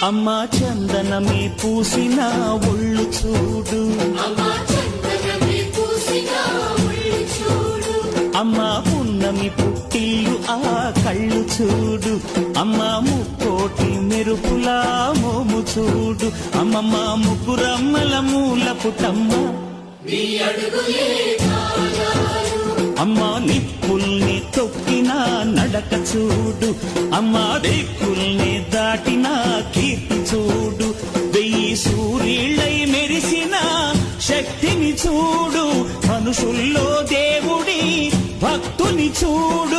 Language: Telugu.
అమ్మా చందనమే పూసిన ఒళ్ళు చూడు, అమ్మా పున్నమి పుట్టిల్లు ఆ కళ్ళు చూడు, అమ్మా ముక్కోటి మెరుపులా మోము చూడు, అమ్మమ్మ ముగ్గురమ్మల మూల పుటమ్మ అమ్మా నిప్పుల్ని తొక్కిన నడక చూడు, అమ్మా దిక్కుల్ని దాటిన కీర్తి చూడు, 1000 సూర్యుళ్ళై మెరిసిన శక్తిని చూడు, మనుషుల్లో దేవుడి భక్తుని చూడు.